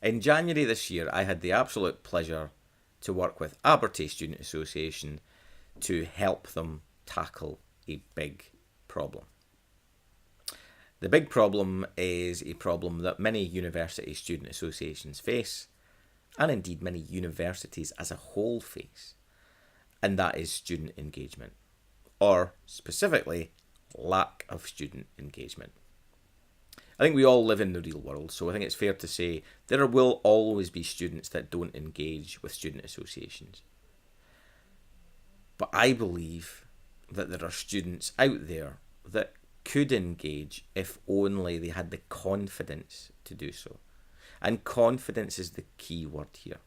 In January this year, I had the absolute pleasure to work with Abertay Student Association to help them tackle a big problem. The big problem is a problem that many university student associations face, and indeed many universities as a whole face, and that is student engagement, or specifically, lack of student engagement. I think we all live in the real world, so I think it's fair to say there will always be students that don't engage with student associations. But I believe that there are students out there that could engage if only they had the confidence to do so. And confidence is the key word here.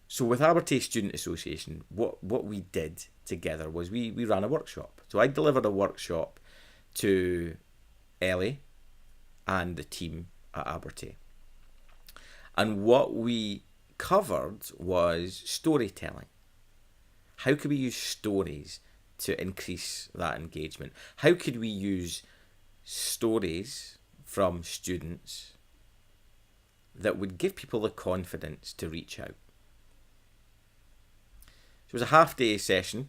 So with Abertay Student Association, what we did together was we ran a workshop. So I delivered a workshop to Ellie and the team at Abertay. And what we covered was storytelling. How could we use stories to increase that engagement? How could we use stories from students that would give people the confidence to reach out? So it was a half-day session,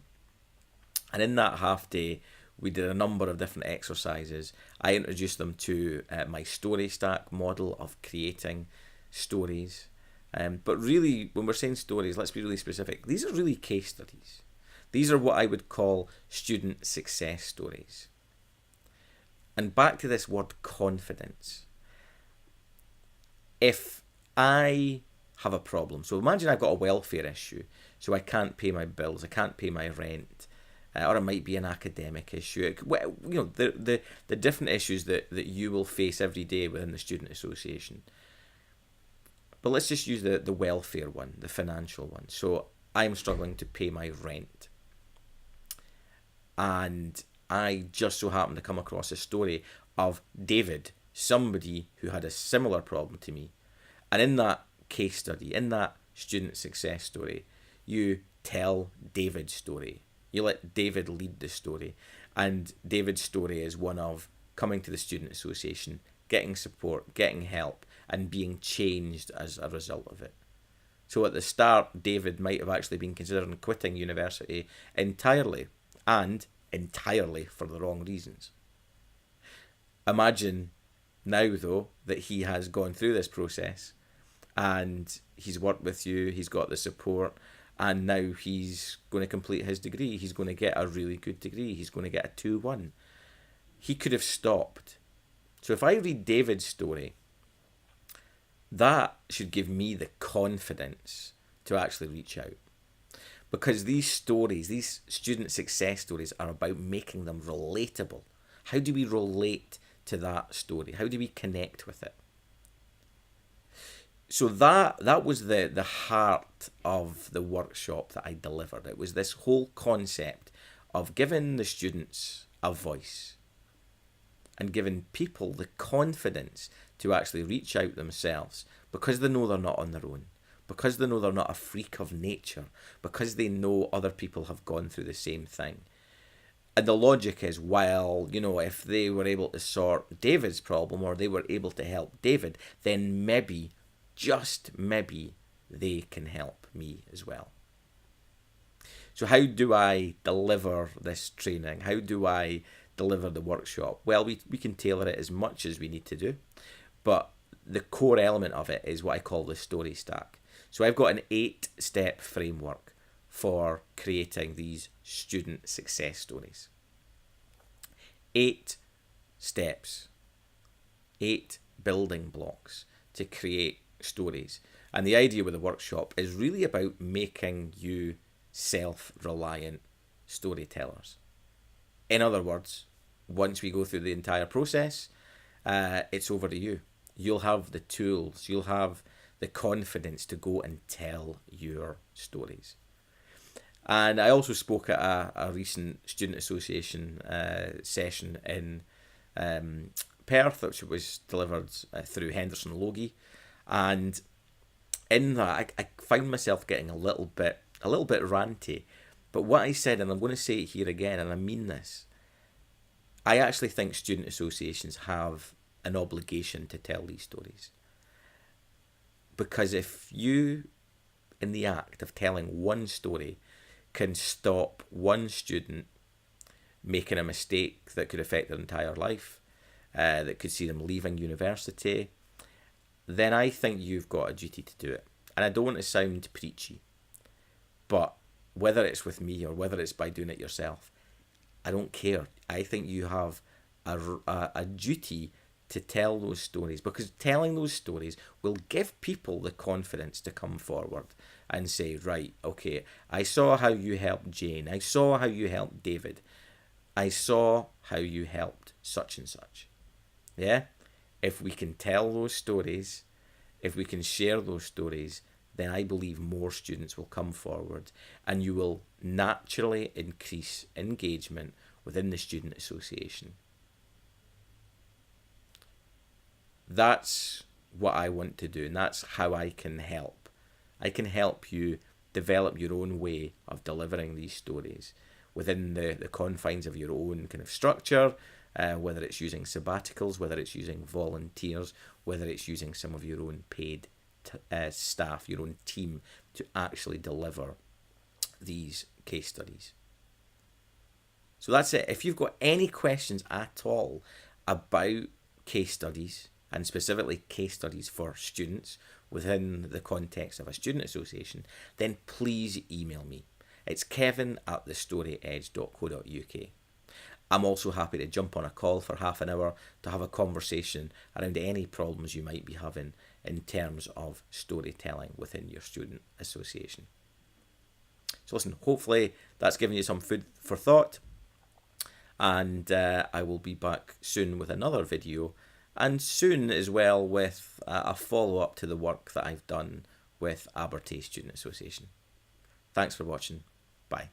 and in that half-day, we did a number of different exercises. I introduced them to my story stack model of creating stories. But really, when we're saying stories, let's be really specific. These are really case studies. These are what I would call student success stories. And back to this word confidence. If I have a problem, so imagine I've got a welfare issue, so I can't pay my bills, I can't pay my rent, or it might be an academic issue. The different issues that you will face every day within the student association. But let's just use the welfare one, the financial one. So I'm struggling to pay my rent. And I just so happened to come across a story of David, somebody who had a similar problem to me. And in that case study, in that student success story, you tell David's story. You let David lead the story. And David's story is one of coming to the student association, getting support, getting help, and being changed as a result of it. So at the start, David might have actually been considering quitting university entirely, and entirely for the wrong reasons. Imagine now, though, that he has gone through this process, and he's worked with you, he's got the support, and now he's going to complete his degree. He's going to get a really good degree. He's going to get a 2-1. He could have stopped. So if I read David's story, that should give me the confidence to actually reach out. Because these stories, these student success stories, are about making them relatable. How do we relate to that story? How do we connect with it? So that was the heart of the workshop that I delivered. It was this whole concept of giving the students a voice and giving people the confidence to actually reach out themselves, because they know they're not on their own, because they know they're not a freak of nature, because they know other people have gone through the same thing. And the logic is, well, if they were able to sort David's problem, or they were able to help David, then maybe, just maybe, they can help me as well. So how do I deliver this training? How do I deliver the workshop? Well, we can tailor it as much as we need to do, but the core element of it is what I call the story stack. So I've got an 8-step framework for creating these student success stories. 8 steps, 8 building blocks to create stories. And the idea with the workshop is really about making you self-reliant storytellers. In other words, once we go through the entire process, it's over to you. You'll have the tools, you'll have the confidence to go and tell your stories. And I also spoke at a recent student association session in Perth, which was delivered through Henderson Logie. And in that, I found myself getting a little bit ranty. But what I said, and I'm going to say it here again, and I mean this, I actually think student associations have an obligation to tell these stories. Because if you, in the act of telling one story, can stop one student making a mistake that could affect their entire life, that could see them leaving university, then I think you've got a duty to do it. And I don't want to sound preachy, but whether it's with me or whether it's by doing it yourself, I don't care. I think you have a duty to tell those stories, because telling those stories will give people the confidence to come forward and say, right, okay, I saw how you helped Jane. I saw how you helped David. I saw how you helped such and such. Yeah? If we can tell those stories, if we can share those stories, then I believe more students will come forward, and you will naturally increase engagement within the student association. That's what I want to do, and that's how I can help. I can help you develop your own way of delivering these stories within the confines of your own kind of structure, whether it's using sabbaticals, whether it's using volunteers, whether it's using some of your own paid staff, your own team, to actually deliver these case studies. So that's it. If you've got any questions at all about case studies, and specifically case studies for students within the context of a student association, then please email me. It's kevin@thestoryedge.co.uk. I'm also happy to jump on a call for half an hour to have a conversation around any problems you might be having in terms of storytelling within your student association. So listen, hopefully that's given you some food for thought, and I will be back soon with another video, and soon as well with a follow-up to the work that I've done with Abertay Student Association. Thanks for watching. Bye.